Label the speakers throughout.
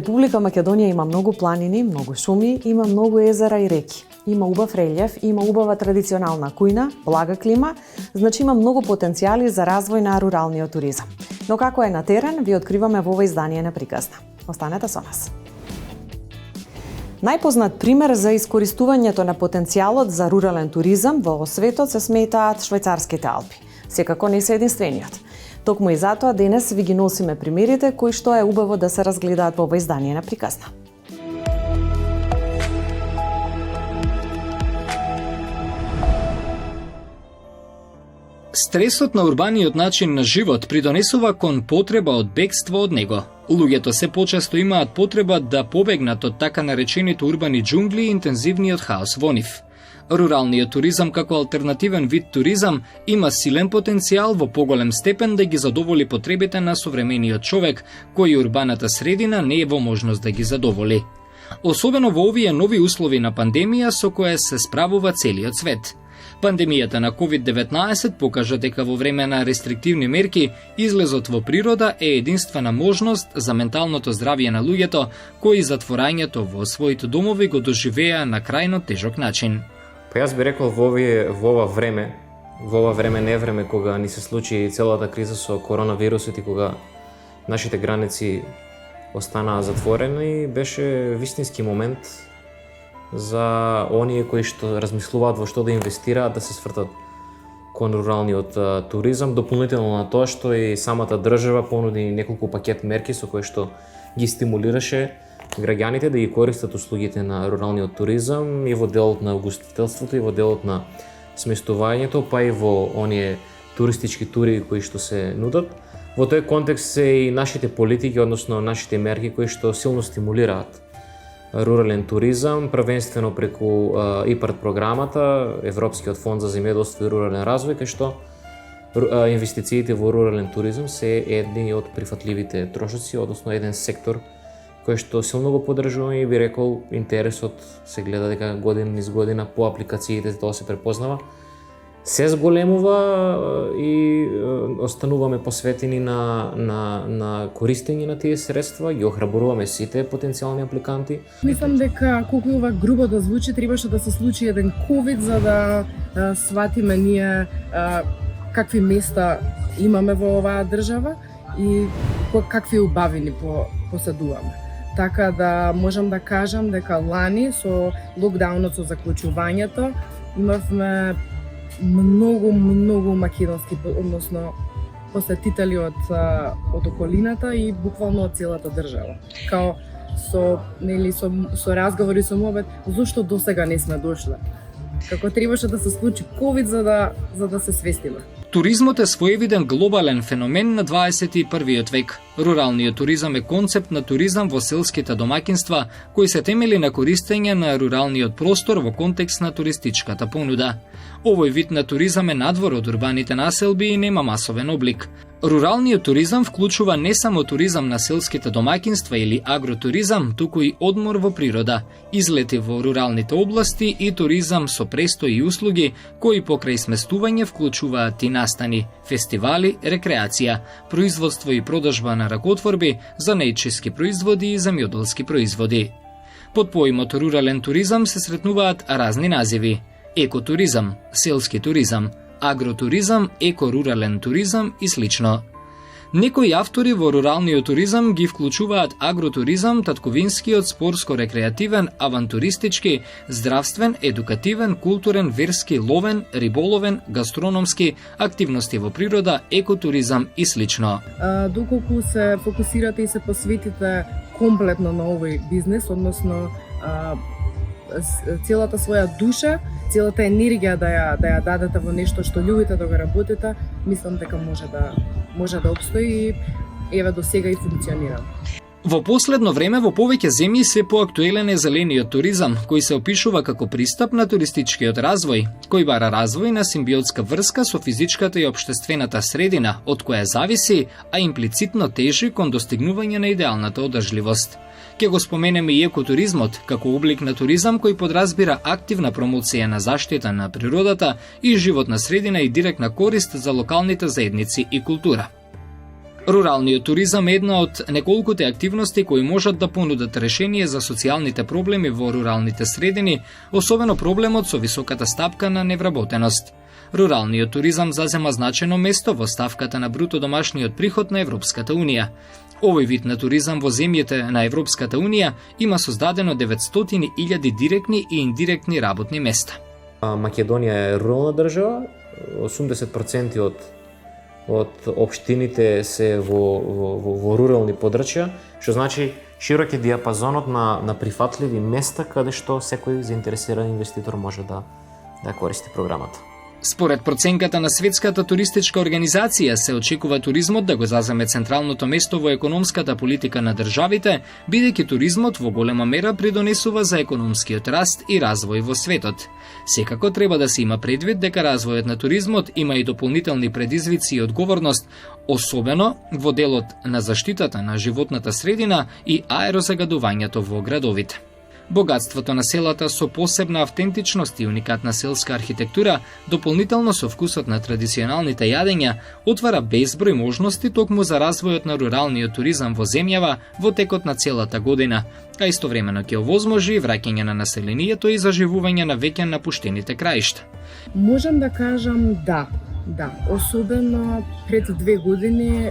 Speaker 1: Република Македонија има многу планини, многу шуми, има многу езера и реки. Има убав релјеф, има убава традиционална кујна, блага клима, значи има многу потенцијали за развој на руралниот туризам. Но како е на терен, ви откриваме во ова издание на Приказна. Останете со нас. Најпознат пример за искористувањето на потенцијалот за рурален туризам во светот се сметаат швајцарските Алпи. Секако не се единствениот. Токму и затоа денес ви ги носиме примерите кои што е убаво да се разгледаат во ова издание на Приказна.
Speaker 2: Стресот на урбаниот начин на живот придонесува кон потреба од бегство од него. Луѓето се почесто имаат потреба да побегнат од така наречените урбани џунгли и интензивниот хаос во нив. Руралниот туризам како алтернативен вид туризам има силен потенцијал во поголем степен да ги задоволи потребите на современиот човек, кој урбаната средина не е во можност да ги задоволи. Особено во овие нови услови на пандемија со која се справува целиот свет. Пандемијата на COVID-19 покажа дека во време на рестриктивни мерки, излезот во природа е единствена можност за менталното здравје на луѓето, кои затворањето во своите домови го доживеа на крајно тежок начин.
Speaker 3: Јас би рекол во ова време не време кога ни се случи целата криза со коронавирусот и кога нашите граници останаа затворени, беше вистински момент за оние кои што размислуваат во што да инвестираат, да се свртат кон руралниот туризам, дополнително на тоа што и самата држава понуди неколку пакет мерки со кои што ги стимулираше граѓаните да ги користат услугите на руралниот туризам и во делот на угостителството и во делот на сместувањето, па и во оние туристички тури кои што се нудат. Во тој контекст се и нашите политики, односно нашите мерки кои што силно стимулираат рурален туризам, првенствено преку ИПАРД програмата, Европскиот фонд за земјоделство и рурален развој, кај што инвестициите во рурален туризам се едни од прифатливите трошоци, односно еден сектор кој што силно го поддржуваме и би рекол интересот се гледа дека година низ година по апликациите тоа се препознава. Се зголемува и остануваме посветени на користење на тие средства, ги охрабруваме сите потенцијални апликанти.
Speaker 4: Мислам дека колку ова грубо да звучи, требаше да се случи еден ковид за да сватиме ние какви места имаме во оваа држава и какви убавини поседуваме. Така да можам да кажам дека лани со локдаунот, со заклучувањето, имавме многу македонски, односно посетители од околината и буквално од целата држава. Као со разговори со мобет, зошто досега не сме дошле? Како требаше да се случи ковид за да се свестиме.
Speaker 2: Туризмот е своевиден глобален феномен на 21. век. Руралниот туризам е концепт на туризам во селските домаќинства, кој се темели на користење на руралниот простор во контекст на туристичката понуда. Овој вид на туризам е надвор од урбаните населби и нема масовен облик. Руралниот туризам вклучува не само туризам на селските домаќинства или агротуризам, туку и одмор во природа, излети во руралните области и туризам со престој и услуги, кои покрај сместување вклучуваат и настани, фестивали, рекреација, производство и продажба на ракотворби, занаидчески производи и земјоделски производи. Под поимот рурален туризам се сретнуваат разни називи: екотуризам, селски туризам, агротуризам, еко-рурален туризам и слично. Некои автори во руралниот туризам ги вклучуваат агротуризам, татковинскиот, спортско-рекреативен, авантуристички, здравствен, едукативен, културен, верски, ловен, риболовен, гастрономски, активности во природа, екотуризам и слично.
Speaker 4: Доколку се фокусирате и се посветите комплетно на овој бизнес, односно целата своја душа, целата енергија да ја дадете во нешто што љубите да го работите, мислам дека може да обстои и еве до сега и функционира.
Speaker 2: Во последно време во повеќе земји се поактуелен е зелениот туризам, кој се опишува како пристап на туристичкиот развој, кој бара развој на симбиотска врска со физичката и општествената средина, од која зависи, а имплицитно тежи кон достигнување на идеалната одржливост. Ке го споменеме и екотуризмот, како облик на туризам кој подразбира активна промоција на заштита на природата и животна средина и директна корист за локалните заедници и култура. Руралниот туризам е една од неколкуте активности кои можат да понудат решение за социјалните проблеми во руралните средини, особено проблемот со високата стапка на невработеност. Руралниот туризам зазема значено место во ставката на бруто домашниот приход на Европската Унија. Овој вид на туризам во земјите на Европската Унија има создадено 900.000 директни и индиректни работни места.
Speaker 3: Македонија е рурална држава, 80% од општините се во рурални подрачја, што значи широк е диапазонот на прифатливи места каде што секој заинтересиран инвеститор може да користи програмата.
Speaker 2: Според проценката на Светската туристичка организација се очекува туризмот да го заземе централното место во економската политика на државите, бидејќи туризмот во голема мера придонесува за економскиот раст и развој во светот. Секако треба да се има предвид дека развојот на туризмот има и дополнителни предизвици и одговорност, особено во делот на заштитата на животната средина и аерозагадувањето во градовите. Богатството на селата со посебна автентичност и уникатна селска архитектура, дополнително со вкусот на традиционалните јадења, отвара безброј можности токму за развојот на руралниот туризам во земјава во текот на целата година, а истовремено ќе овозможи враќање на населението и заживување на веќе напуштените краишта.
Speaker 4: Можам да кажам да, особено пред 2 години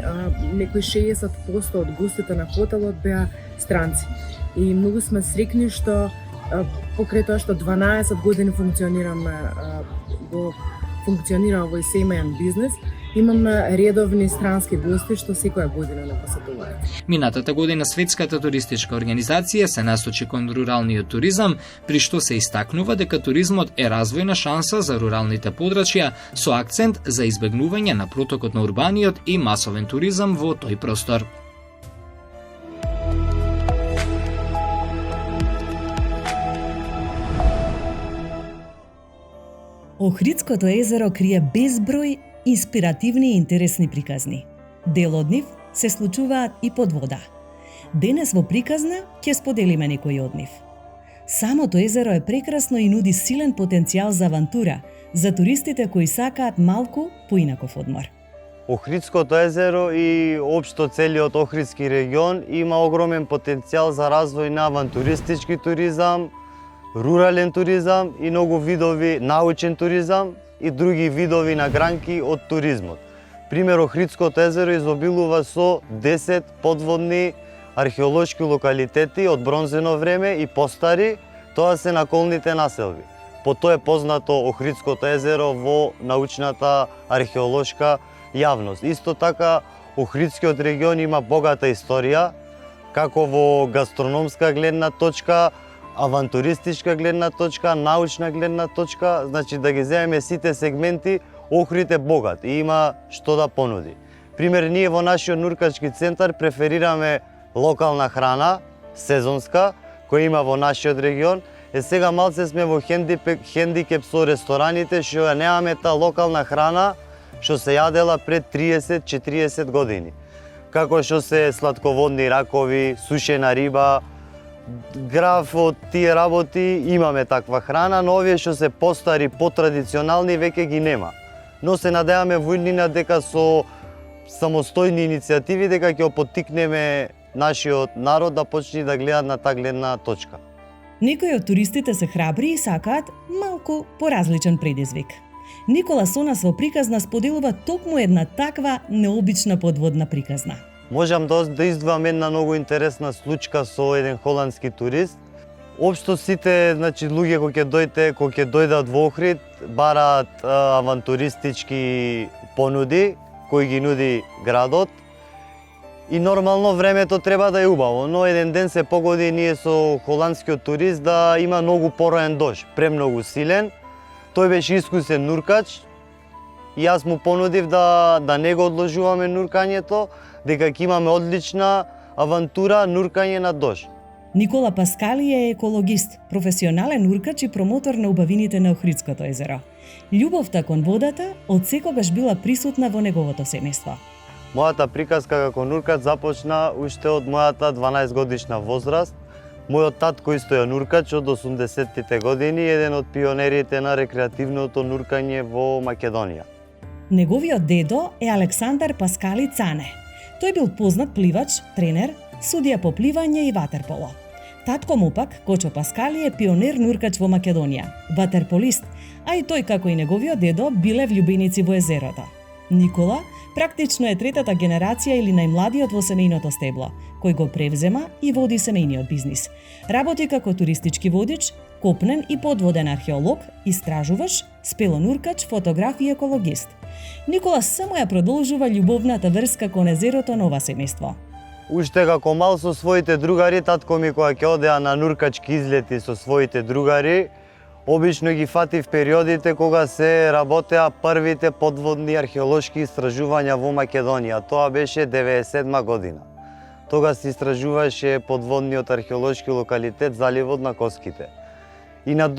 Speaker 4: некои 60% од гостите на хотелот беа странци. И многу сме срекни што покрај тоа што 12 години функционираме во семејен бизнес, имаме редовни странски гости што секоја година не посетуваат.
Speaker 2: Минатата година Светската туристичка организација се насочи кон руралниот туризам, при што се истакнува дека туризмот е развојна шанса за руралните подрачја со акцент за избегнување на протокот на урбаниот и масовен туризам во тој простор.
Speaker 5: Охридското езеро крие безброј инспиративни и интересни приказни. Дел од нив се случуваат и под вода. Денес во приказна ќе споделиме некои од нив. Самото езеро е прекрасно и нуди силен потенцијал за авантура за туристите кои сакаат малку поинаков одмор.
Speaker 6: Охридското езеро и општо целиот Охридски регион има огромен потенцијал за развој на авантуристички туризам, рурален туризам и многу видови научен туризам и други видови награнки од туризмот. Пример, Охридското езеро изобилува со 10 подводни археолошки локалитети од бронзено време и постари, тоа се наколните населби. По тоа е познато Охридското езеро во научната археолошка јавност. Исто така, Охридскиот регион има богата историја, како во гастрономска гледна точка, авантуристичка гледна точка, научна гледна точка, значи да ги земеме сите сегменти, Охрид е богат и има што да понуди. Пример, ние во нашиот нуркачки центар преферираме локална храна, сезонска, која има во нашиот регион. Сега малце сме во хендикеп со рестораните, што ја немаме таа локална храна што се јадела пред 30-40 години. Како што се сладководни ракови, сушена риба, граф од тие работи, имаме таква храна, но овие што се постари, потрадиционални веќе ги нема. Но се надеваме во иднина дека со самостојни иницијативи дека ќе поттикнеме нашиот народ да почне да гледаат на таа гледна точка.
Speaker 5: Некои од туристите се храбри и сакаат малку поразличен предизвик. Никола со нас во приказна споделува токму една таква необична подводна приказна.
Speaker 6: Можам да издвоам една многу интересна случка со еден холандски турист. Општо сите, значи, луѓе кои ќе дојдат во Охрид, бараат авантуристички понуди кои ги нуди градот. И нормално времето треба да е убаво, но еден ден се погоди ние со холандскиот турист да има многу пороен дожд, премногу силен. Тој беше искусен нуркач и јас му понудив да не го одложуваме нуркањето, дека ќе имаме одлична авантура нуркање на дожд.
Speaker 5: Никола Паскали е екологист, професионален нуркач и промотор на убавините на Охридското езеро. Љубовта кон водата од секогаш била присутна во неговото семејство.
Speaker 6: Мојата приказка како нуркач започна уште од мојата 12 годишна возраст. Мојот татко исто е нуркач од 80-тите години, еден од пионерите на рекреативното нуркање во Македонија.
Speaker 5: Неговиот дедо е Александар Паскали Цане. Тој бил познат пливач, тренер, судија по пливање и ватерполо. Татко му пак, Кочо Паскали, е пионер нуркач во Македонија, ватерполист, а и тој како и неговиот дедо биле влюбеници во езерото. Никола практично е третата генерација или најмладиот во семејното стебло, кој го превзема и води семејниот бизнис. Работи како туристички водич, копнен и подводен археолог, истражувач, спелонуркач, фотограф и екологист. Никола само ја продолжува љубовната врска кон езерото на ова семејство.
Speaker 6: Уште како мал со своите другари, татко ми кога ќе одеа на нуркачки излети со своите другари, обично ги фатив периодите кога се работеа првите подводни археолошки истражувања во Македонија. Тоа беше 97 година. Тога се истражуваше подводниот археолошки локалитет заливот на Коските. И на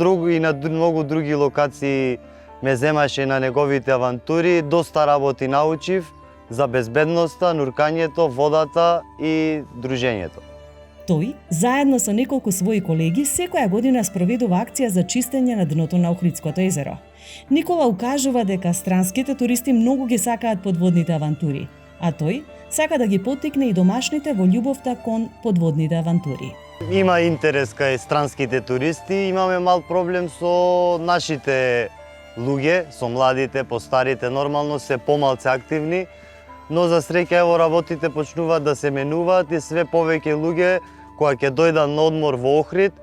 Speaker 6: многу други локации ме земаше на неговите авантури, доста работи научив за безбедноста, нуркањето, водата и дружењето.
Speaker 5: Тој, заедно со неколку своји колеги, секоја година спроведува акција за чистење на дното на Охридското езеро. Никола укажува дека странските туристи многу ги сакаат подводните авантури, а тој сака да ги поттикне и домашните во љубовта кон подводните авантури.
Speaker 6: Има интерес кај странските туристи, имаме мал проблем со нашите луѓе, со младите, постарите, нормално се помалце активни, но за среќа ево работите почнуваат да се менуваат и све повеќе луѓе кога ќе дојдат на одмор во Охрид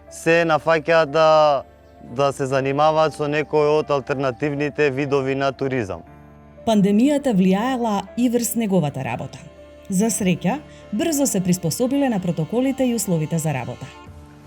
Speaker 6: се нафаќаат да се занимаваат со некој од алтернативните видови на туризам.
Speaker 5: Пандемијата влијаела и врз неговата работа. За среќа, брзо се приспособиле на протоколите и условите за работа.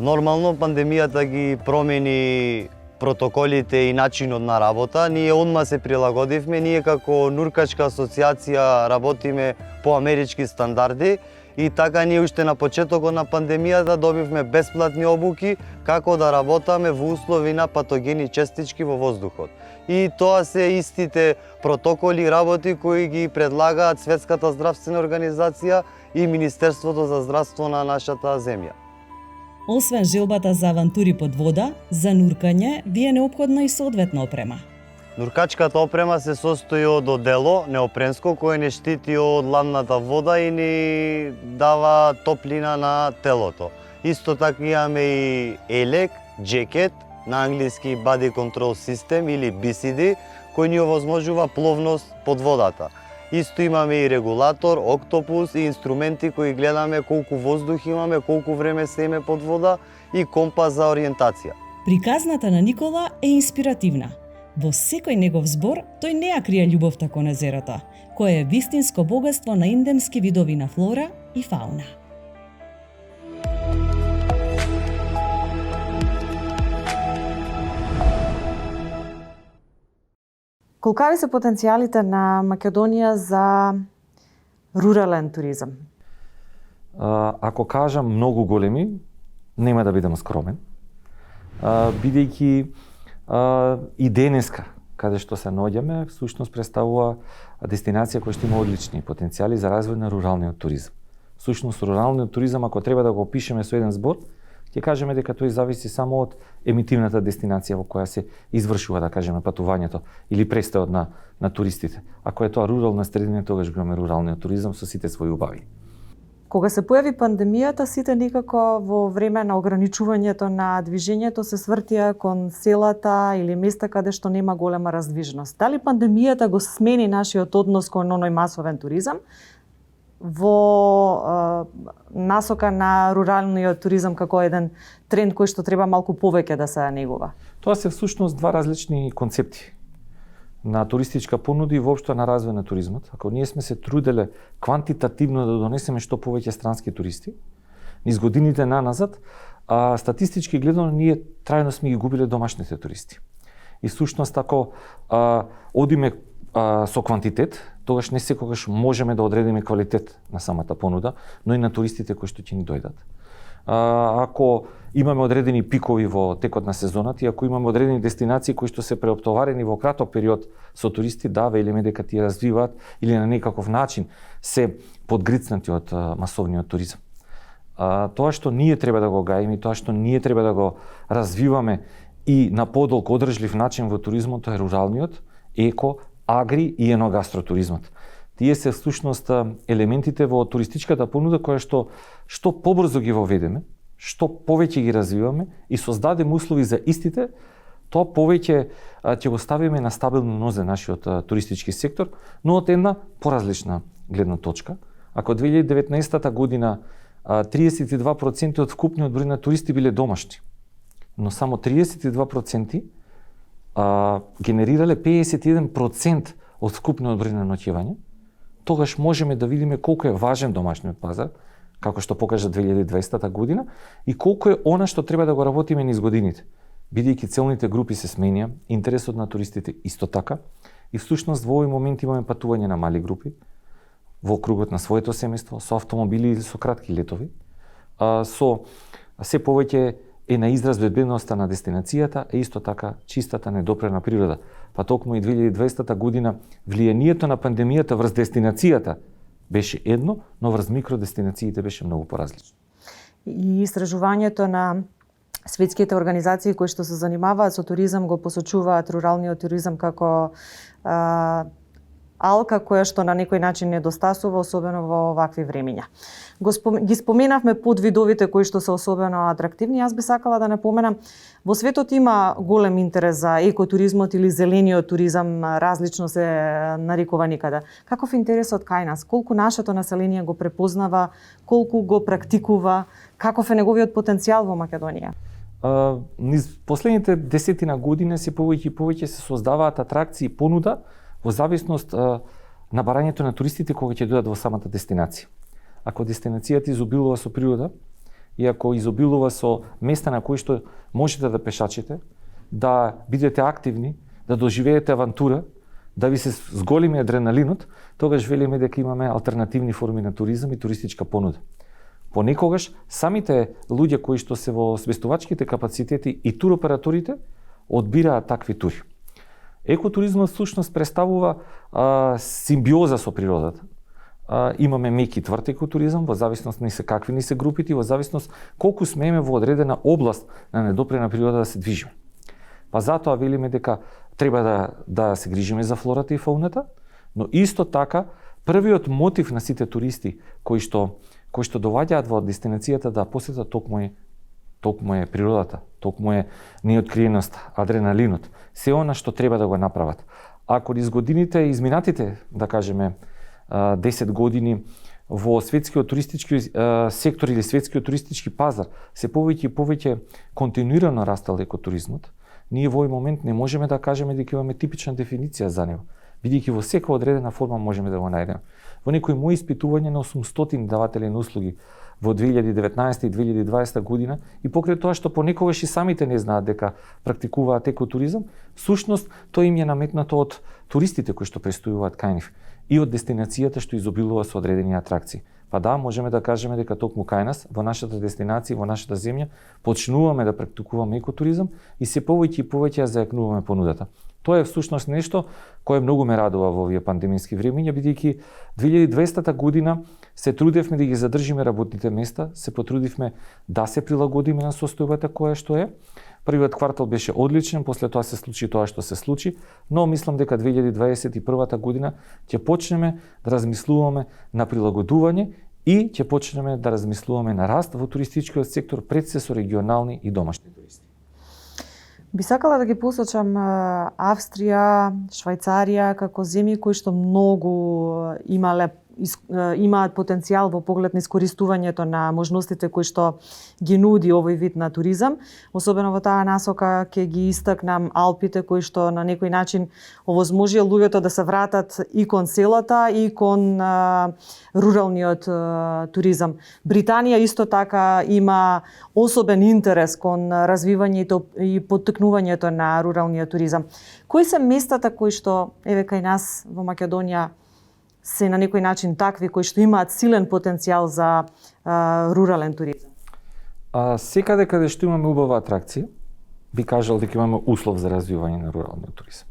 Speaker 6: Нормално пандемијата ги промени протоколите и начинот на работа. Ние одма се прилагодивме, ние како нуркачка асоциација работиме по амерички стандарди и така ние уште на почетокот на пандемијата добивме бесплатни обуки како да работаме во услови на патогени честички во воздухот. И тоа се истите протоколи и работи кои ги предлагаат Светската здравствена организација и Министерството за здравство на нашата земја.
Speaker 5: Освен желбата за авантури под вода, за нуркање ви е неопходна и соодветна опрема.
Speaker 6: Нуркачката опрема се состои од одело неопренско кое не штити од ладната вода и ни дава топлина на телото. Исто така имаме и елек, джекет, на англиски Body Control System или BCD, кој ни овозможува пловност под водата. Исто имаме и регулатор, октопус и инструменти кои гледаме колку воздух имаме, колку време се име под вода и компас за ориентација.
Speaker 5: Приказната на Никола е инспиративна. Во секој негов збор тој не ја крие љубовта кон езерото, кое е вистинско богатство на индемски видови на флора и фауна.
Speaker 1: Колкави се потенцијалите на Македонија за рурален туризам?
Speaker 7: Ако кажам многу големи, нема да бидам скромен, бидејќи и денеска, каде што се наоѓаме, всушност представува дестинација која што има одлични потенцијали за развој на руралниот туризам. Всушност руралниот туризам, ако треба да го опишеме со еден збор, ќе кажеме дека тој зависи само од емитивната дестинација во која се извршува, да кажеме, патувањето или престојот на туристите. Ако е тоа рурална средина, тогаш го имаме руралниот туризам со сите своји убави.
Speaker 1: Кога се појави пандемијата, сите некако во време на ограничувањето на движењето се свртија кон селата или места каде што нема голема раздвижност. Дали пандемијата го смени нашиот однос кон оној масовен туризам во насока на руралниот туризам како еден тренд кој што треба малку повеќе да се негува?
Speaker 7: Тоа се всушност два различни концепти на туристичка понуда и воопшто на развој на туризмот. Ако ние сме се труделе квантитативно да донесеме што повеќе странски туристи, низ годините наназад, статистички гледано ние трајно сме ги губиле домашните туристи. И всушност ако одиме со квантитет, тогаш не секогаш можеме да одредиме квалитет на самата понуда, но и на туристите кои што ќе ни дојдат. Ако имаме одредени пикови во текот на сезоната и ако имаме одредени дестинации кои што се преоптоварени во краток период со туристи, да, велиме дека тие развиваат или на некаков начин се подгрицнати од масовниот туризам. Тоа што ние треба да го гајаме, тоа што ние треба да го развиваме и на подолг одржлив начин во туризмот е руралниот, еко, агри и еногастротуризмот. Тие се всушност елементите во туристичката понуда која што побрзо ги воведеме, што повеќе ги развиваме и создадеме услови за истите, тоа повеќе ќе го ставиме на стабилно нозе нашиот туристички сектор, но од една поразлична гледна точка. Ако 2019 година 32% од вкупниот број на туристи биле домашни, но само 32% генерирале 51% од вкупниот број на ноќевање, тогаш можеме да видиме колку е важен домашниот пазар, како што покажа 2020 година, и колку е она што треба да го работиме низ годините. Бидејќи целните групи се сменија, интересот на туристите исто така, и всушност во овој момент имаме патување на мали групи, во кругот на своето семејство, со автомобили или со кратки летови, со се повеќе е на израз безбедноста на дестинацијата, и исто така чистата недопрена природа. Па токму и 2020 година влијанието на пандемијата врз дестинацијата беше едно, но врз микродестинациите беше многу поразлично.
Speaker 1: И истражувањето на светските организации кои што се занимаваат со туризам го посочуваат руралниот туризам како алка која што на некој начин недостасува, особено во овакви времиња. Ги споменавме подвидовите кои што се особено атрактивни. Јас би сакала да напоменам, во светот има голем интерес за екотуризмот или зелениот туризам, различно се нарекува никаде. Каков интересот кај нас? Колку нашето население го препознава, колку го практикува, каков е неговиот потенцијал во Македонија?
Speaker 7: Низ последните 10 години се повеќе и повеќе се создаваат атракции и понуда во зависност на барањето на туристите кога ќе дојдат во самата дестинација. Ако дестинацијата изобилува со природа и ако изобилува со места на кои што можете да пешачите, да бидете активни, да доживеете авантура, да ви се зголеми адреналинот, тогаш велиме дека имаме алтернативни форми на туризам и туристичка понуда. Понекогаш самите луѓе кои што се во сместувачките капацитети и туроператорите одбираат такви тури. Екотуризмот всушност представува симбиоза со природата. Имаме меки и тврд екотуризам, во зависност ни се какви ни се групите, во зависност колку смееме во одредена област на недопрена природа да се движиме. Па затоа велиме дека треба да се грижиме за флората и фауната, но исто така првиот мотив на сите туристи кои што доаѓаат во дестинацијата да посетат токму е природата, токму е неоткриеност, адреналинот, се она што треба да го направат. Ако низ годините изминатите, да кажеме, 10 години во светскиот туристички сектор или светскиот туристички пазар се повеќе и повеќе континуирано растал екотуризмот, ние во овој момент не можеме да кажеме дека имаме типична дефиниција за него, бидејќи во секоја одредена форма можеме да го најдеме. Во некои мои испитувања на 800 даватели на услуги во 2019 и 2020 година и покрај тоа што понекогаш и самите не знаат дека практикуваат екотуризам, всушност тоа им е наметнато од туристите кои што престојуваат кај нив и од дестинацијата што изобилува со одредени атракции. Па да, можеме да кажеме дека токму кај нас, во нашата дестинација, во нашата земја, почнуваме да практикуваме екотуризам и се повеќе и повеќе ја зајакнуваме понудата. Тоа е всушност нешто кое многу ме радува во овие пандемиски времиња, бидејќи 2020 година се трудевме да ги задржиме работните места, се потрудивме да се прилагодиме на состојбата која што е. Првиот квартал беше одличен, после тоа се случи тоа што се случи, но мислам дека 2021 година ќе почнеме да размислуваме на прилагодување и ќе почнеме да размислуваме на раст во туристичкиот сектор, пред се со регионални и домашни туристи.
Speaker 1: Би сакала да ги посочам Австрија, Швајцарија како земји кои што многу имаат потенцијал во поглед на искористувањето на можностите кои што ги нуди овој вид на туризам. Особено во таа насока ќе ги истакнам Алпите кои што на некој начин овозможија луѓето да се вратат и кон селата и кон руралниот туризам. Британија исто така има особен интерес кон развивањето и поттикнувањето на руралниот туризам. Кои се местата кои што еве кај нас во Македонија се на некој начин такви кои што имаат силен потенцијал за рурален туризам?
Speaker 7: Секаде каде што имаме убава атракција, би кажал дека имаме услов за развивање на руралниот туризам.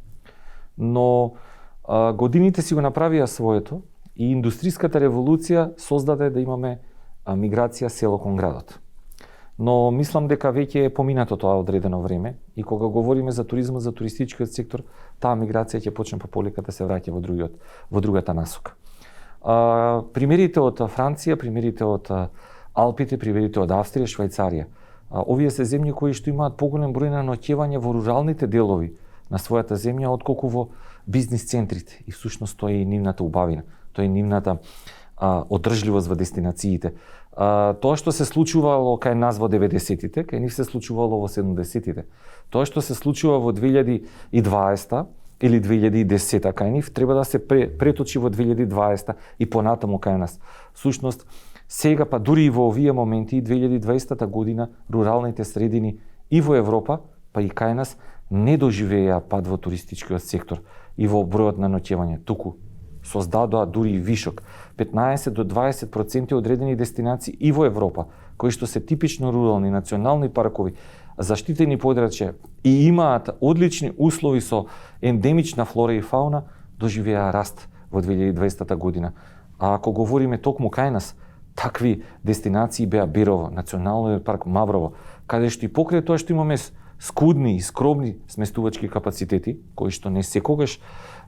Speaker 7: Но годините си го направија своето и индустриската револуција создаде да имаме миграција село кон градот. Но мислам дека веќе е поминато тоа одредено време и кога говориме за туризмот, за туристичкиот сектор, таа миграција ќе почне пополека да се враќа во другата насока. Примерите од Франција, примерите од Алпите, примерите од Австрија, Швајцарија. Овие се земји кои што имаат поголем број на ноќевања во руралните делови на својата земја отколку во бизнис центрите. И всушност тоа е и нивната убавина, тоа е нивната одржливост во дестинациите. Тоа што се случувало кај нас во 90-тите, кај нив се случувало во 70-тите. Тоа што се случува во 2020 или 2010 кај нив треба да се преточи во 2020 и понатаму кај нас. Всушност, сега па дури и во овие моменти 2020 година руралните средини и во Европа, па и кај нас не доживеа пад во туристичкиот сектор и во бројот на ноќевање, туку создадоа дури и вишок. 15 до 20% одредени дестинации и во Европа, кои што се типично рурални, национални паркови, заштитени подрачја и имаат одлични услови со ендемична флора и фауна, доживеа раст во 2020 година. А ако говориме токму кај нас, такви дестинации беа Берово, Националниот парк Маврово, каде што и покрај тоа што имаме скудни и скромни сместувачки капацитети, кои што не секогаш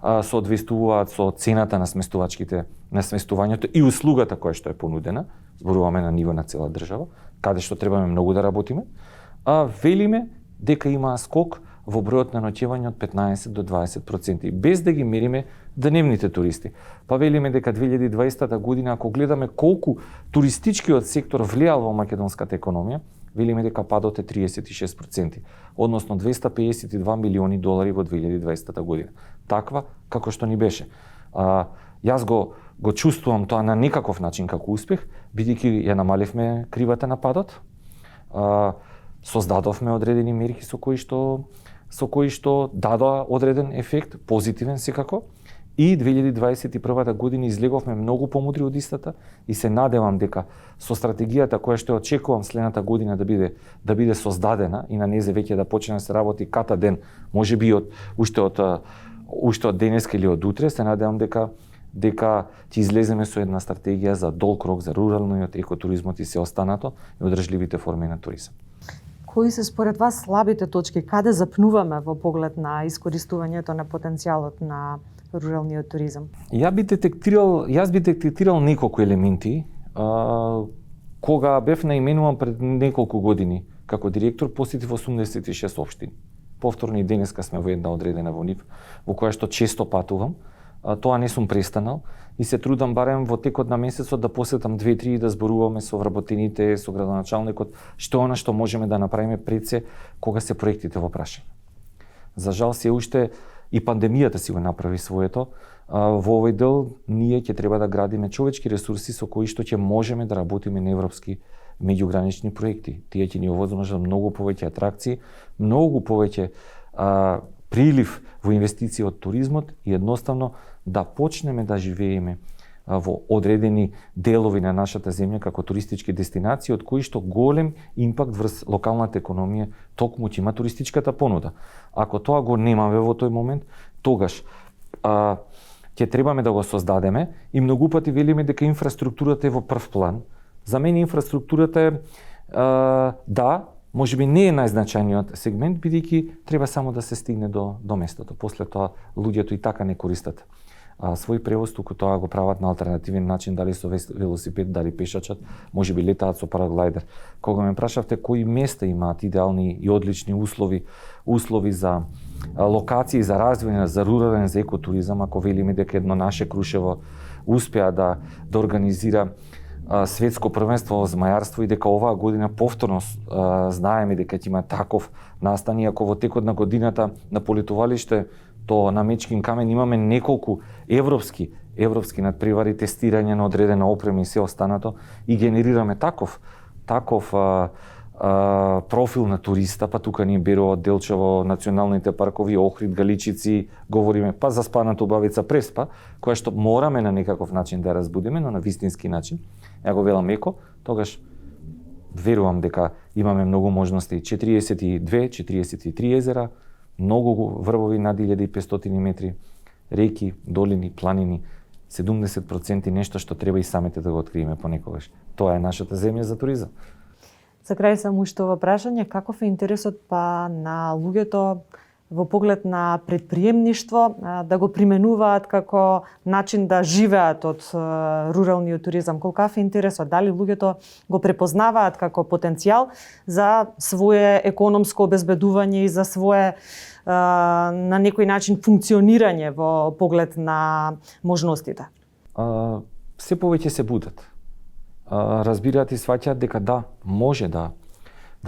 Speaker 7: соодветствуваат со цената на сместувањето и услугата која што е понудена, зборуваме на ниво на цела држава, каде што требаме многу да работиме, велиме дека има скок во бројот на ноќевање од 15 до 20%, без да ги мериме дневните туристи. Па велиме дека 2020 година, ако гледаме колку туристичкиот сектор влијал во македонската економија, велиме дека падот е 36%, односно 252 милиони долари во 2020 година. Таква како што ни беше. Јас го чувствувам тоа на некаков начин како успех, бидејќи ја намаливме кривата на падот, создадовме одредени мерки со кои што дадоа одреден ефект, позитивен секако, и 2021 година излеговме многу помудри од истата и се надевам дека со стратегијата која што очекувам следната година да биде создадена и на незе веќе да почне да се работи ката ден, можеби уште од денеска или од утре, се надевам дека ќе излеземе со една стратегија за долг рок за руралниот екотуризмот и се останато и одржливите форми на туризам.
Speaker 1: Кои се според вас слабите точки? Каде запнуваме во поглед на искористувањето на потенцијалот на руралниот туризам?
Speaker 7: Јас би детектирал неколку елементи. Кога бев наименуван пред неколку години како директор, посетив 86 општини. Повторно и денеска сме во една одредена во нив, во која што често патувам. Тоа не сум престанал и се трудам барем во текот на месецот да посетам 2-3 и да зборуваме со вработените, со градоначалникот, што она што можеме да направиме пред се кога се проектите во прашање. За жал се уште и пандемијата си го направи своето. Во овој дел ние ќе треба да градиме човечки ресурси со кои што ќе можеме да работиме на европски меѓугранични проекти. Тие ќе ни овозможат многу повеќе атракции, многу повеќе прилив во инвестиции од туризмот и едноставно да почнеме да живееме во одредени делови на нашата земја како туристички дестинации од кои што голем импакт врз локалната економија токму ќе има туристичката понуда. Ако тоа го немаме во тој момент, тогаш ќе требаме да го создадеме и многу пати велиме дека инфраструктурата е во прв план. За мене инфраструктурата е можеби не е најзначајниот сегмент, бидејќи треба само да се стигне до местото. После тоа луѓето и така не користат свој превоз, туку тоа го прават на алтернативен начин, дали со велосипед, дали пешачат, можеби летаат со параглайдер. Кога ме прашавте кои места имаат идеални и одлични услови за локации за развој, за рурален, за екотуризам, ако велиме дека едно наше Крушево успеа да организира светско првенство во змајарство и дека оваа година повторно знаеме дека ќе има таков настан, иако во текот на годината на полетувалиште на Мечкин камен имаме неколку европски надпревари, тестирање на одредена опрема и се останато и генерираме таков профил на туриста, па тука ни Берово, Делчево, националните паркови, Охрид, Галичици, говориме па за спаната убавица Преспа, која што мораме на некаков начин да разбудиме, но на вистински начин. Ја го велам еко, тогаш верувам дека имаме многу можности. 42-43 езера, многу врвови над 1500 метри, реки, долини, планини, 70% нешто што треба и самите да го откриеме понекогаш. Тоа е нашата земја за туризам.
Speaker 1: За крај само уште ова прашање, каков е интересот па на луѓето во поглед на предприемништво, да го применуваат како начин да живеат од руралниот туризам? Колкав е интересот? Дали луѓето го препознаваат како потенцијал за свое економско обезбедување и за свое на некој начин функционирање во поглед на можностите?
Speaker 7: Се повеќе се будат. Разбираат и сваќаат дека да, може да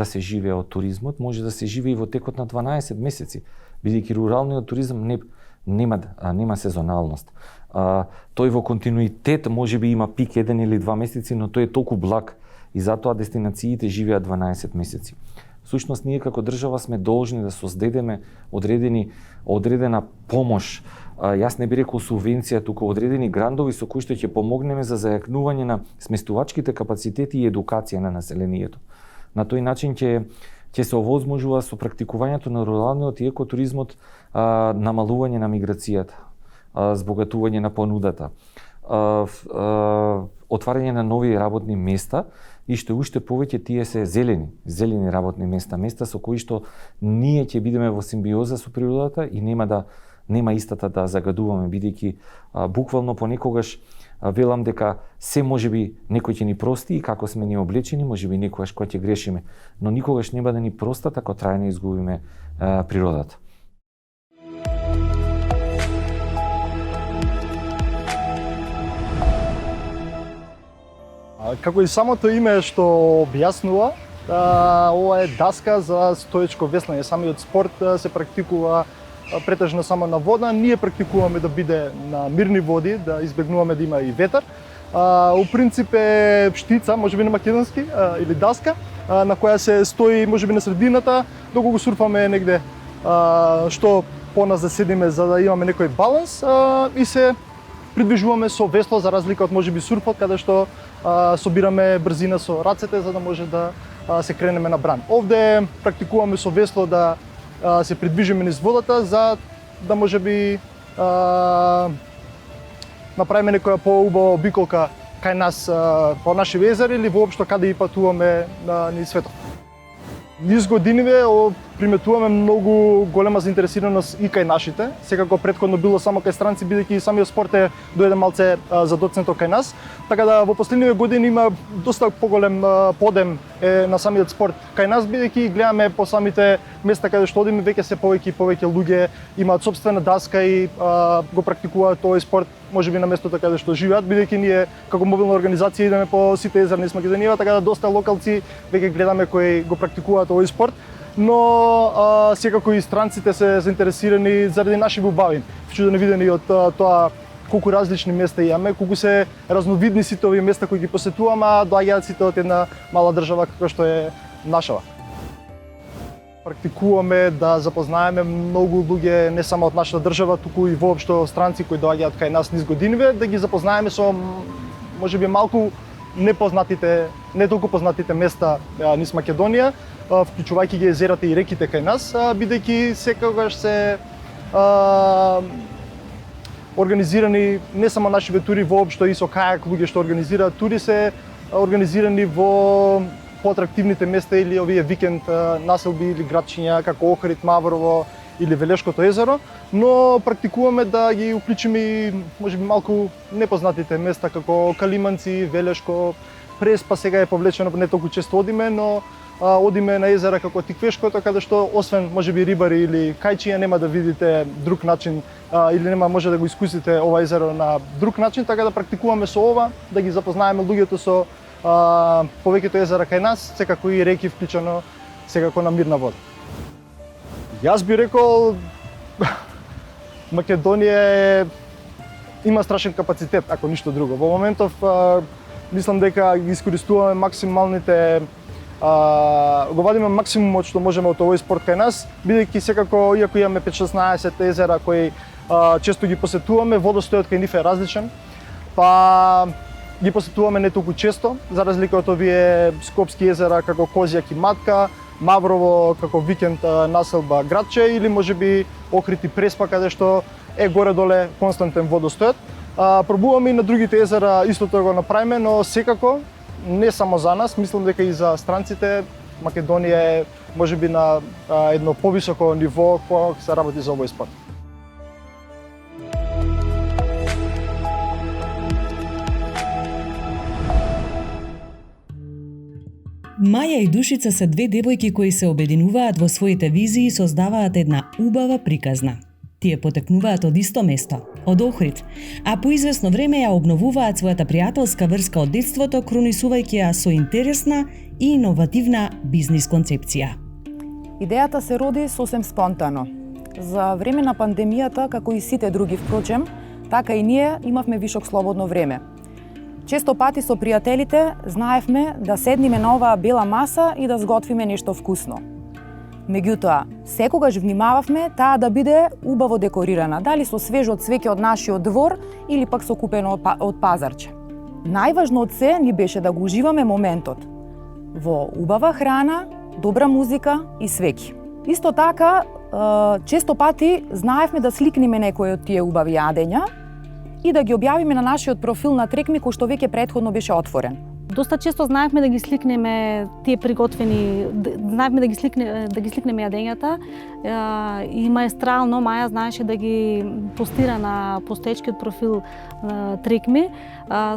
Speaker 7: се живее од туризмот, може да се живее и во текот на 12 месеци, бидејќи руралниот туризам нема сезоналност. Тој во континуитет можеби има пик 1 или 2 месеци, но тој е толку благ и затоа дестинациите живеат 12 месеци. Сушност, ние како држава сме должни да создадеме одредена помош. Јас не би рекол субвенција, туку одредени грантови со кои што ќе помогнеме за зајакнување на сместувачките капацитети и едукација на населението. На тој начин ќе се овозможува со практикувањето на руралниот и екотуризмот намалување на миграцијата, збогатување на понудата, отварање на нови работни места и што уште повеќе тие се зелени работни места со кои што ние ќе бидеме во симбиоза со природата и нема истата да загадуваме, бидејќи буквално понекогаш велам дека се можеби некој ќе ни прости и како сме ни облечени, можеби некогаш кога ќе грешиме, но никогаш нема да ни простат ако трајно изгубиме природата.
Speaker 8: Како и самото име што објаснува, ова е даска за стоечко веслање. Самиот спорт се практикува претежно само на вода. Ние практикуваме да биде на мирни води, да избегнуваме да има и ветар. У принцип е штица, можеби на македонски, или даска, на која се стои можеби на средината, докато го сурфаме негде што понас да седиме за да имаме некој баланс и се придвижуваме со весло, за разлика од можеби сурфот, каде што собираме брзина со рацете за да може да се кренеме на бран. Овде практикуваме со весло да се придвижиме низ водата за да можеби направиме некоја поубава обиколка кај нас по наши езери или воопшто каде и патуваме низ светот. Низ годиниве приметуваме многу голема заинтересираност и кај нашите. Секако претходно било само кај странци, бидејќи самиот спорт е дојде малце задоцнето кај нас. Така да во последниве години има доста поголем подем на самиот спорт кај нас, бидејќи гледаме по самите места каде што одиме, веќе се повеќе и повеќе луѓе имаат сопствена даска и го практикуваат тој спорт можеби на местото каде што живеат, бидејќи ние како мобилна организација идеме по сите езера низ Македонија, така да доста локалци веќе гледаме кои го практикуваат овој спорт, но секако и странците се заинтересирани заради нашите убавини. Вчудени видени од тоа колку различни места имаме, колку се разновидни сите овие места кои ги посетуваме, а доаѓаат сите од една мала држава како што е нашава. Практикуваме да запознаеме многу луѓе не само од нашата држава, туку и воопшто странци кои доаѓаат кај нас низ годиниве, да ги запознаеме со можеби малку непознатите, не толку познатите места низ Македонија, вклучувајќи ги езерата и реките кај нас, бидејќи секогаш се организирани не само нашиве тури, воопшто и со кајак луѓе што организираат тури се организирани во поатрактивните места или овие викенд населби или градчиња како Охрид, Маврово или Велешкото езеро, но практикуваме да ги уклучиме и можеби малку непознатите места како Калиманци, Велешко, Преспа сега е повлечено, не толку често одиме, но одиме на езера како Тиквешкото, каде што освен можеби рибари или кајчиња нема да видите друг начин или нема може да го искусите ова езеро на друг начин, така да практикуваме со ова, да ги запознаеме луѓето со повеќето езера кај нас, секако и реки вклучено, секако на мирна вода. Јас би рекол Македонија има страшен капацитет, ако ништо друго. Во моментов мислам дека ги искористуваме максималните го вадиме максимумот што можеме од овој спорт кај нас, бидејќи секако иако имаме 5-16 езера кои често ги посетуваме, водостојот кај нив е различен, па ги посетуваме не толку често, за разлика од овие скопски езера како Козјак и Матка, Маврово како викенд населба градче или можеби Охрид и Преспа каде што е горе-доле константен водостојот. Пробуваме и на другите езера истото го направиме, но секако не само за нас, мислам дека и за странците Македонија е можеби на едно повисоко ниво кога се работи за овој спорт.
Speaker 5: Маја и Душица се две девојки кои се обединуваат во своите визии и создаваат една убава приказна. Тие потекнуваат од исто место, од Охрид, а по известно време ја обновуваат својата пријателска врска од детството, кронисувајќи ја со интересна и иновативна бизнис концепција.
Speaker 9: Идејата се роди сосем спонтано. За време на пандемијата, како и сите други впрочем, така и ние имавме вишок слободно време. Често пати со пријателите знаевме да седниме на оваа бела маса и да сготвиме нешто вкусно. Меѓутоа, секогаш внимававме таа да биде убаво декорирана, дали со свежо цвеќе од нашиот двор или пак со купено од пазарче. Најважно од се ни беше да го уживаме моментот во убава храна, добра музика и свеќи. Исто така, често пати знаевме да сликнеме некои од тие убави јадења и да ги објавиме на нашиот профил на Трекми, кој што веќе претходно беше отворен.
Speaker 10: Доста често знаевме да ги сликнеме тие приготвени, знаевме да ги сликнеме јадењата и маестрално Маја знаеше да ги постира на постоечкиот профил на Трекми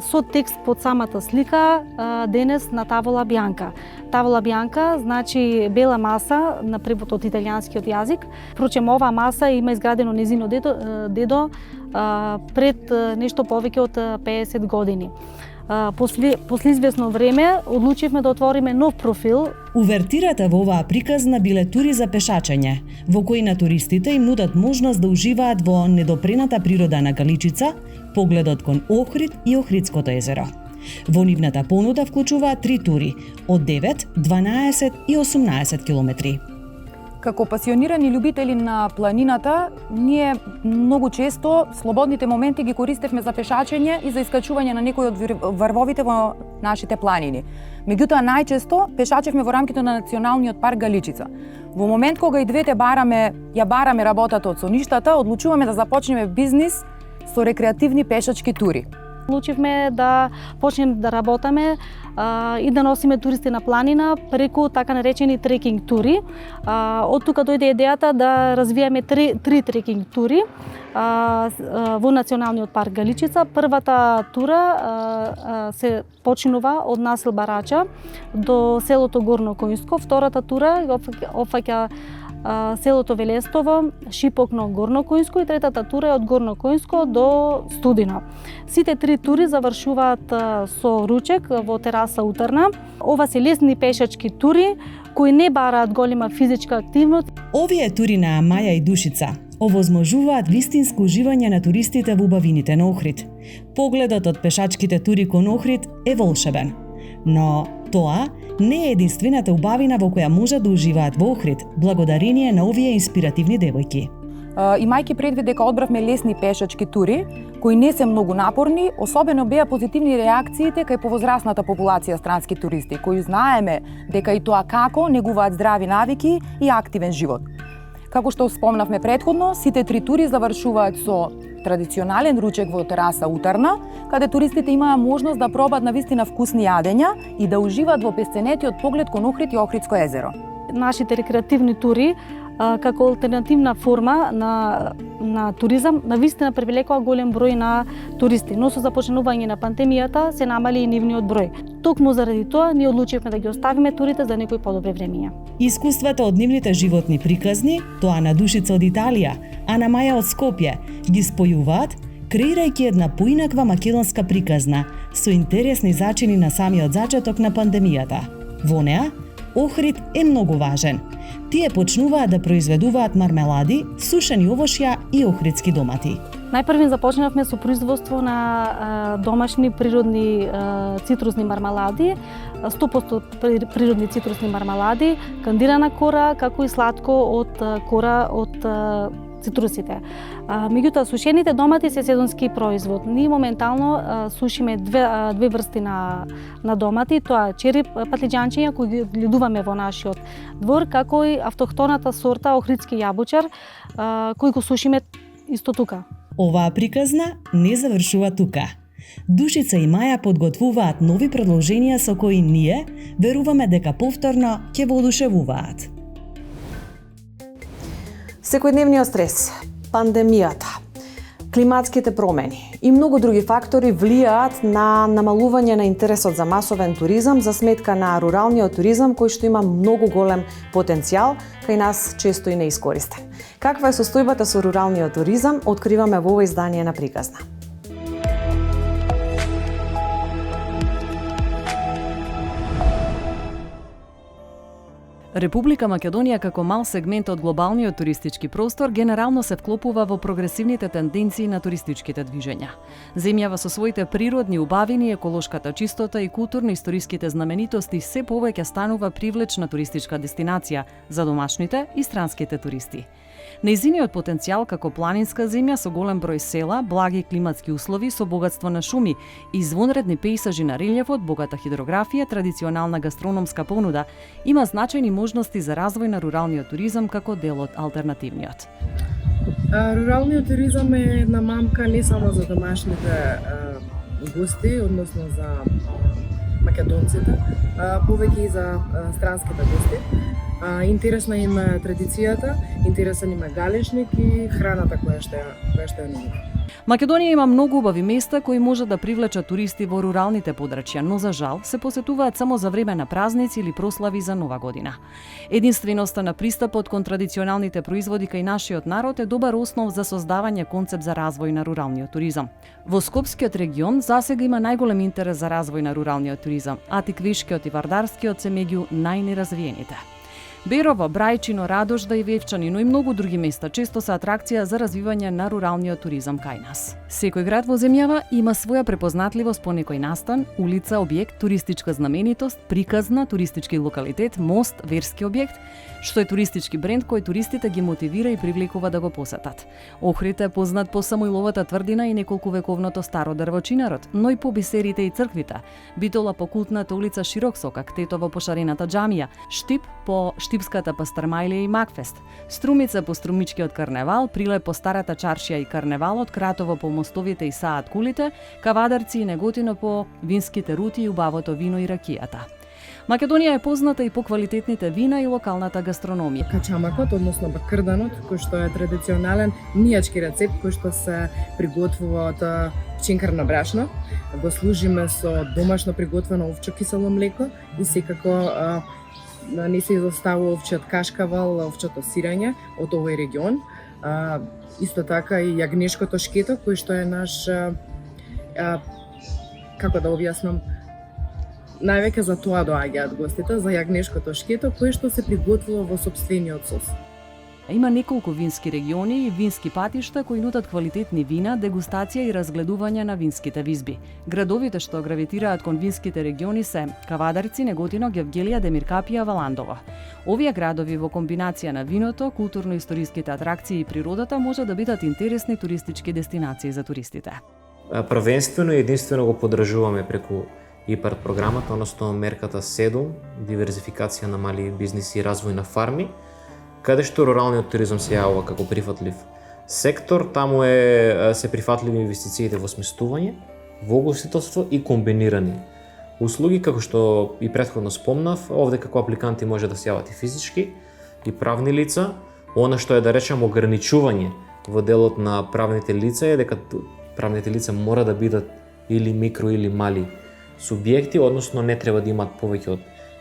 Speaker 10: со текст под самата слика денес на тавола бјанка. Тавола бјанка значи бела маса на превод од италијанскиот јазик. Впрочем, оваа маса има изградено незино дедо пред нешто повеќе од 50 години. После известно време одлучивме да отвориме нов профил.
Speaker 5: Увертирата во оваа приказна биле тури за пешачење, во кои на туристите им нудат можност да уживаат во недопрената природа на Галичица, погледот кон Охрид и Охридското езеро. Во нивната понуда вклучуваат 3 тури од 9, 12 и 18 километри.
Speaker 9: Како пасионирани љубители на планината, ние многу често слободните моменти ги користевме за пешачење и за искачување на некои од врвовите во нашите планини. Меѓутоа, најчесто пешачевме во рамките на Националниот парк Галичица. Во момент кога и двете бараме работата од соништата, одлучуваме да започнеме бизнис со рекреативни пешачки тури.
Speaker 10: Одлучивме да почнеме да работаме и да носиме туристи на планина преку така наречени трекинг тури. Од тука дојде идејата да развиеме три трекинг тури во Националниот парк Галичица. Првата тура се починува од насел Барача до селото Горно Којнско. Втората тура опфаќа селото Велестово, Шипокно, Горно Којнско и третата тура е од Горно Којнско до Студино. Сите три тури завршуваат со ручек во тераса утрна. Ова се лесни пешачки тури кои не бараат голема физичка активност.
Speaker 5: Овие тури на Маја и Душица овозможуваат вистинско уживање на туристите во убавините на Охрид. Погледот од пешачките тури кон Охрид е волшебен. Но тоа не е единствената убавина во која може да уживаат во Охрид, благодарение на овие инспиративни девојки.
Speaker 9: Имајќи предвид дека одбравме лесни пешачки тури, кои не се многу напорни, особено беа позитивни реакциите кај повозрасната популација странски туристи, кои знаеме дека и тоа како негуваат здрави навики и активен живот. Како што спомнавме претходно, сите три тури завршуваат со традиционален ручек во тераса утрна, каде туристите имаа можност да пробаат навистина вкусни јадења и да уживаат во песценетиот поглед кон Охрид и Охридско езеро.
Speaker 10: Нашите рекреативни тури како алтернативна форма на туризам навистина привлекува голем број на туристи, но со започнување на пандемијата се намали и нивниот број. Токму заради тоа ние одлучивме да ги оставиме турите за некои подобри времиња.
Speaker 5: Искуствата од нивните животни приказни, тоа на Душица од Италија, а на Маја од Скопје, ги спојуваат, креирајќи една поинаква македонска приказна со интересни зачини на самиот зачеток на пандемијата. Во неа, Охрид е многу важен. Тие почнуваат да произведуваат мармелади, сушени овошја и охридски домати.
Speaker 10: Најпрви започнавме со производство на домашни природни цитрусни мармелади, 100% природни цитрусни мармелади, кандирана кора, како и сладко од кора од цитрусите. Меѓутоа, сушените домати се сезонски производ. Ние моментално сушиме две врсти на домати, тоа чери патлиџанчиња кои ги гледуваме во нашиот двор, како и автохтоната сорта охридски јабучар, кој го сушиме исто тука.
Speaker 5: Оваа приказна не завршува тука. Душица и Маја подготвуваат нови предложенија со кои ние веруваме дека повторно ќе воодушевуваат.
Speaker 1: Секојдневниот стрес, пандемијата, климатските промени и многу други фактори влијаат на намалување на интересот за масовен туризам за сметка на руралниот туризам кој што има многу голем потенцијал, кај нас често и неискористен. Каква е состојбата со руралниот туризам, откриваме во ова издание на Приказна.
Speaker 11: Република Македонија како мал сегмент од глобалниот туристички простор генерално се вклопува во прогресивните тенденции на туристичките движења. Земјава со своите природни убавини, еколошката чистота и културно-историските знаменитости се повеќе станува привлечна туристичка дестинација за домашните и странските туристи. Нејзиниот потенцијал како планинска земја со голем број села, благи климатски услови со богатство на шуми, извонредни пејсажи на релјефот, богата хидрографија, традиционална гастрономска понуда, има значајни можности за развој на руралниот туризам како дел од алтернативниот.
Speaker 4: Руралниот туризам е една мамка не само за домашните гости, односно за македонците, повеќе и за странските гости. Интересна им е традицијата, интересен им е галечник и храната која што ја нуди.
Speaker 11: Македонија има многу убави места кои може да привлечат туристи во руралните подрачја, но за жал се посетуваат само за време на празници или прослави за Нова година. Единственоста на пристапот кон традиционалните производи кај нашиот народ е добар основ за создавање концепт за развој на руралниот туризам. Во Скопскиот регион засега има најголем интерес за развој на руралниот туризам, а Тиквишкиот и Вардарскиот се меѓу најнеразвиените. Берово, Брајчино, Радожда и Вевчани, но и многу други места често се атракција за развивање на руралниот туризам кај нас. Секој град во земјава има своја препознатливост по некој настан, улица, објект, туристичка знаменитост, приказна, туристички локалитет, мост, верски објект, што е туристички бренд кој туристите ги мотивира и привлекува да го посетат. Охрид е познат по Самоиловата тврдина и неколкувековното старо дрвочинарот, но и по бисерите и црквите. Битола по култната улица Широк сокак, Тетово по шарената џамија, Штип по Штипската пастармајлија и Макфест, Струмица по Струмичкиот карневал, Прилеп по старата чаршија и карневалот, Кратово по мостовите и саат кулите, Кавадарци и Неготино по винските рути и убавото вино и ракијата. Македонија е позната и по квалитетните вина и локалната гастрономија.
Speaker 4: Качамакот, односно бакрданот, кој што е традиционален мијачки рецепт кој што се приготвува од пчинкарно брашно. Го служиме со домашно приготвено овчо кисело млеко и секако не се изоставува овчиот кашкавал, овчото сирење од овој регион. Исто така и јагнешкото шкето, кој што е наш, како да објаснам, највеќе за тоа доаѓаат гостите, за јагнешкото шкето, кое што се приготвува во сопствениот сос.
Speaker 11: Има неколку вински региони и вински патишта кои нудат квалитетни вина, дегустација и разгледување на винските визби. Градовите што гравитираат кон винските региони се Кавадарци, Неготино, Гевгелија, Демиркапија, Валандово. Овие градови во комбинација на виното, културно-историските атракции и природата може да бидат интересни туристички дестинации за туристите.
Speaker 3: Првенствено и единствено го поддржуваме преку ИПАРД програмата, односно мерката 7, диверзификација на мали бизниси и развој на фарми, каде што руралниот туризам се јавува како прифатлив сектор. Таму се прифатливи инвестициите во сместување, во гостителство и комбинирани услуги, како што и претходно спомнав. Овде како апликанти може да се јават и физички и правни лица. Она што е, да речем, ограничување во делот на правните лица е дека правните лица мора да бидат или микро или мали субјекти, односно не треба да имаат повеќе од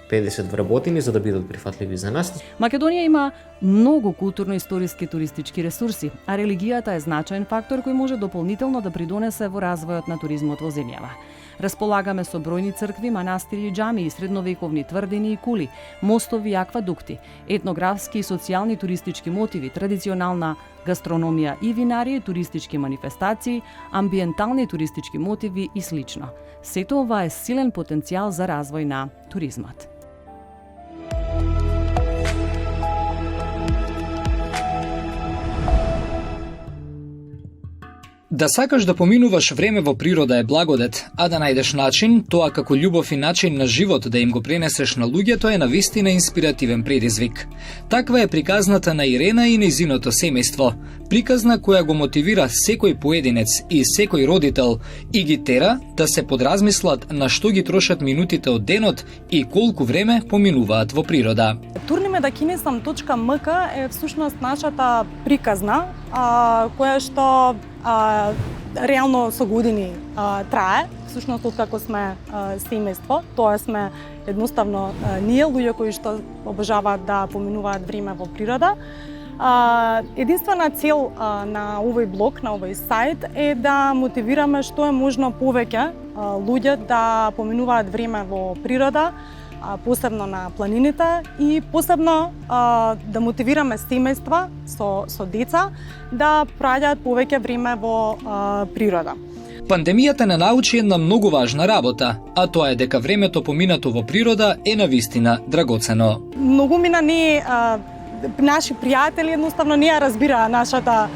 Speaker 3: 50 вработени за да бидат прифатливи за нас.
Speaker 11: Македонија има многу културно-историски туристички ресурси, а религијата е значаен фактор кој може дополнително да придонесе во развојот на туризмот во земјава. Располагаме со бројни цркви, манастири и џамии, средновековни тврдини и кули, мостови и аквадукти, етнографски и социјални туристички мотиви, традиционална гастрономија и винарија, туристички манифестации, амбиентални туристички мотиви и слично. Сето ова е силен потенцијал за развој на туризмот.
Speaker 2: Да сакаш да поминуваш време во природа е благодет, а да најдеш начин, тоа како љубов и начин на живот да им го пренесеш на луѓето е навистина инспиративен предизвик. Таква е приказната на Ирена и нејзиното семејство. Приказна која го мотивира секој поединец и секој родител и ги тера да се подразмислат на што ги трошат минутите од денот и колку време поминуваат во природа.
Speaker 10: Турниме да kinesam.mk е всушност нашата приказна, која што реално со години трае, всушност откако сме семејство, тоа сме едноставно ние луѓе кои што обожаваат да поминуваат време во природа. Единствена цел на овој блог, на овој сајт е да мотивираме што е можно повеќе луѓе да поминуваат време во природа, посебно на планините и посебно да мотивираме семејства со деца да праќаат повеќе време во природа.
Speaker 2: Пандемијата не научи една многу важна работа, а тоа е дека времето поминато во природа е навистина драгоцено.
Speaker 10: Многумина наши пријатели едноставно не ја разбираа нашата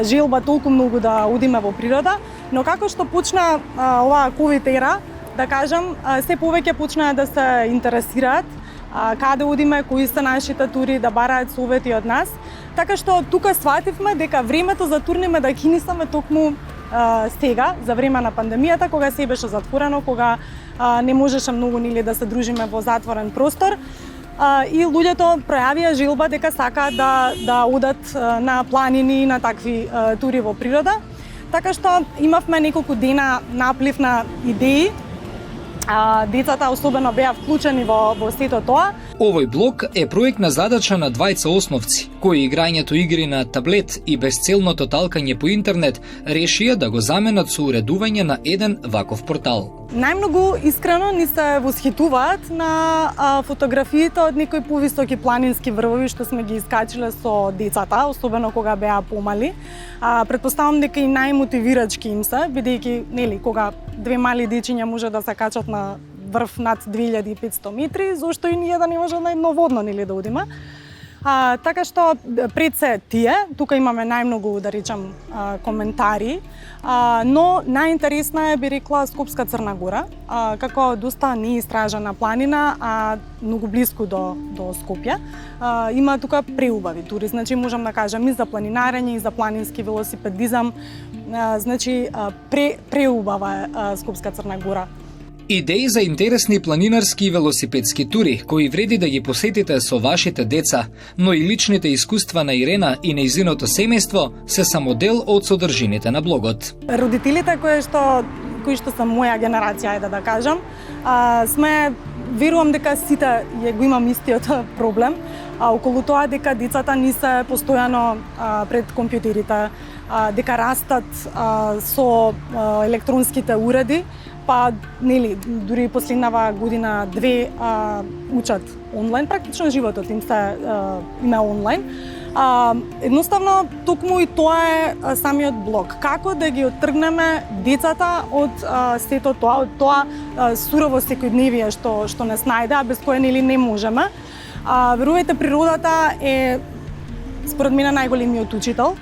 Speaker 10: желба толку многу да одиме во природа, но како што почна оваа ковид ера, да кажам, се повеќе почнаа да се интересираат каде одиме, кои се нашите тури, да бараат совети од нас. Така што тука свативме дека времето за турниме да кинисаме токму сега, за време на пандемијата, кога се беше затворено, кога не можеше многу да се дружиме во затворен простор. И луѓето пројавија желба дека сакаат да одат на планини, на такви тури во природа. Така што имавме неколку дена наплив на идеи. Децата особено беа вклучени во сето тоа.
Speaker 2: Овој блог е проектна задача на двајца основци, кои играњето игри на таблет и безцелното талкање по интернет решија да го заменат со уредување на еден ваков портал.
Speaker 10: Најмногу искрено ни се восхитуваат на фотографиите од некои повисоки планински врвови што сме ги искачиле со децата, особено кога беа помали. Претпоставам дека и најмотивирачки им се, бидејќи кога две мали дечиња може да се качат на врв над 2500 метри, зошто и ние да не може на едно водно да одиме. Така што пред се тие, тука имаме најмногу, да речам, коментари, но најинтересна е, би рекла, Скопска Црна Гора, како доста неистражена планина, а многу близко до Скопје. Има тука преубави тури, значи можам да кажам и за планинарење, и за планински велосипедизам, значи преубава е Скопска Црна Гора.
Speaker 2: Идеи за интересни планинарски и велосипедски тури, кои вреди да ги посетите со вашите деца, но и личните искуства на Ирена и нејзиното семејство се само дел од содржините на блогот.
Speaker 10: Родителите кои што се моја генерација, да кажам, верувам дека сите го имам истиот проблем, околу тоа дека децата не се постојано пред компјутерите, дека растат со електронските уреди, па дури последнава година две учат онлайн, практично животот им е онлайн. Едноставно токму и тоа е самиот блог. Како да ги оттргнеме децата од сето тоа, од тоа сурово секојдневие што не снајде, а без кое не можеме. Верувајте, природата е според мене најголемиот учител.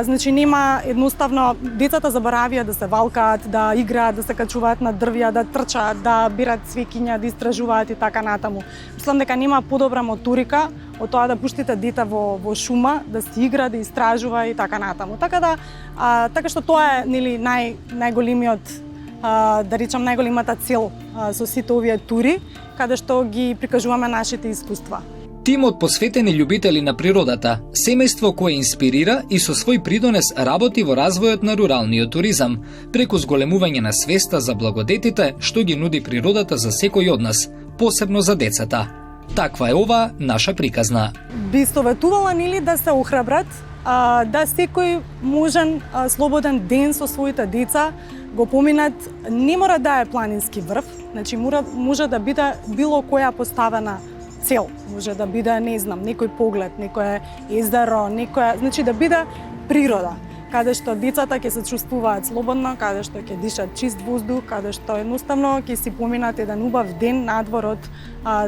Speaker 10: Значи нема едноставно, децата заборавија да се валкаат, да играат, да се качуваат на дрвја, да трчаат, да бират цвеќиња, да истражуваат и така натаму. Мислам дека нема подобра моторика од тоа да пуштите дете во шума, да се игра, да истражува и така натаму. Така што тоа е најголемиот, да речам, најголемата цел со сите овие тури, каде што ги прикажуваме нашите искуства.
Speaker 2: Тимот посветени љубители на природата, семејство кое инспирира и со свој придонес работи во развојот на руралниот туризам, преку зголемување на свеста за благодетите што ги нуди природата за секој од нас, посебно за децата. Таква е ова наша приказна.
Speaker 10: Би советувала да се охрабрат, да секој можен слободен ден со своите деца го поминат. Не мора да е планински врв, значи може да биде било која поставена цел. Може да биде, не знам, некој поглед, некое езеро, значи да биде природа, каде што децата ќе се чувствуваат слободно, каде што ќе дишат чист воздух, каде што едноставно ќе си поминат еден убав ден надвор од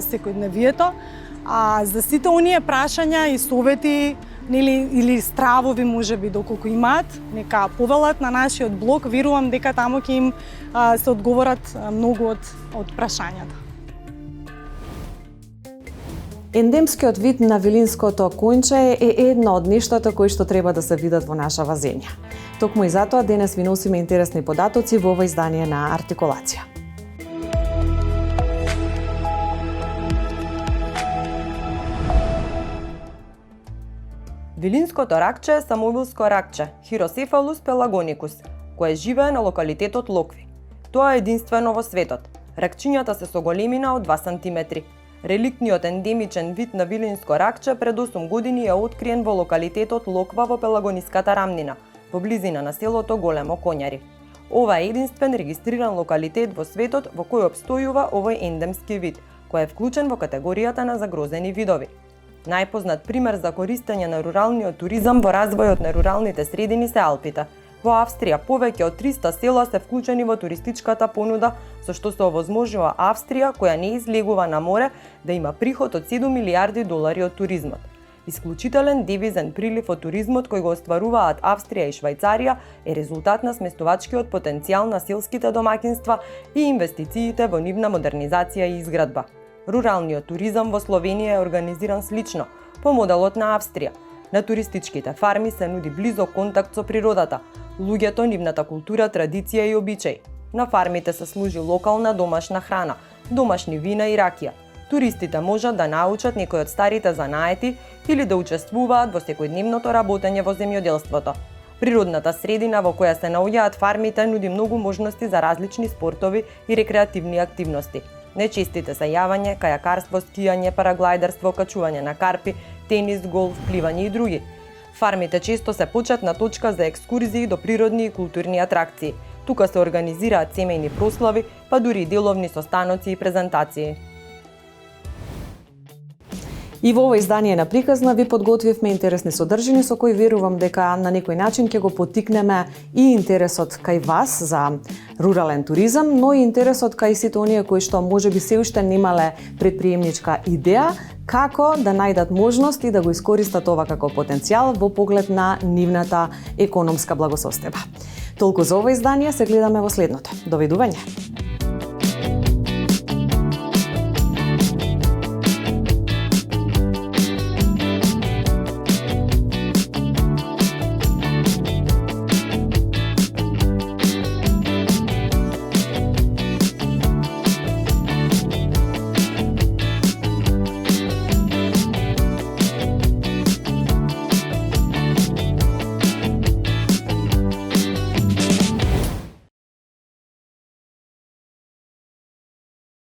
Speaker 10: секојдневието. За сите оние прашања и совети
Speaker 12: нели или стравови можеби доколку имаат, нека повелат на нашиот блог, верувам дека таму ќе им се одговорат многу од прашањата.
Speaker 1: Ендемскиот вид на вилинското коњче е едно од нештата кои што треба да се видат во нашава земја. Токму и затоа денес ви носиме интересни податоци во ова издание на Артикулација.
Speaker 13: Вилинското ракче е самовилско ракче, Хиросефалус пелагоникус, кое живее на локалитетот Локви. Тоа е единствено во светот. Ракчињата се со големина од 2 см. Реликтниот ендемичен вид на вилинско ракче пред 8 години е откриен во локалитетот Локва во Пелагониската рамнина, во близина на селото Големо Коњари. Ова е единствен регистриран локалитет во светот во кој опстојува овој ендемски вид, кој е вклучен во категоријата на загрозени видови. Најпознат пример за користење на руралниот туризам во развојот на руралните средини се Алпите. Во Австрија повеќе од 300 села се вклучени во туристичката понуда, со што се овозможува Австрија, која не излегува на море, да има приход од 7 милиарди долари од туризмот. Исклучителен девизен прилив од туризмот кој го остваруваат Австрија и Швајцарија е резултат на сместувачкиот потенцијал на селските домаќинства и инвестициите во нивна модернизација и изградба. Руралниот туризам во Словенија е организиран слично, по моделот на Австрија. На туристичките фарми се нуди близок контакт со природата, луѓето, нивната култура, традиција и обичаи. На фармите се служи локална домашна храна, домашни вина и ракија. Туристите можат да научат некои од старите занаети или да учествуваат во секојдневното работење во земјоделството. Природната средина во која се наоѓаат фармите нуди многу можности за различни спортови и рекреативни активности. Нечестите се јавање, кајакарство, скијање, параглајдерство, качување на карпи, тенис, голф, пливање и други. Фармите често се почетна точка за екскурзии до природни и културни атракции. Тука се организираат семејни прослави, па дури и деловни состаноци и презентации.
Speaker 1: И во ова издание на Приказна ви подготвивме интересни содржини со кои верувам дека на некој начин ќе го поттикнеме и интересот кај вас за рурален туризам, но и интересот кај сите оние кои што можеби се уште немале предприемничка идеја како да најдат можност и да го искористат ова како потенцијал во поглед на нивната економска благосостојба. Толку за ова издание, се гледаме во следното. Довидување!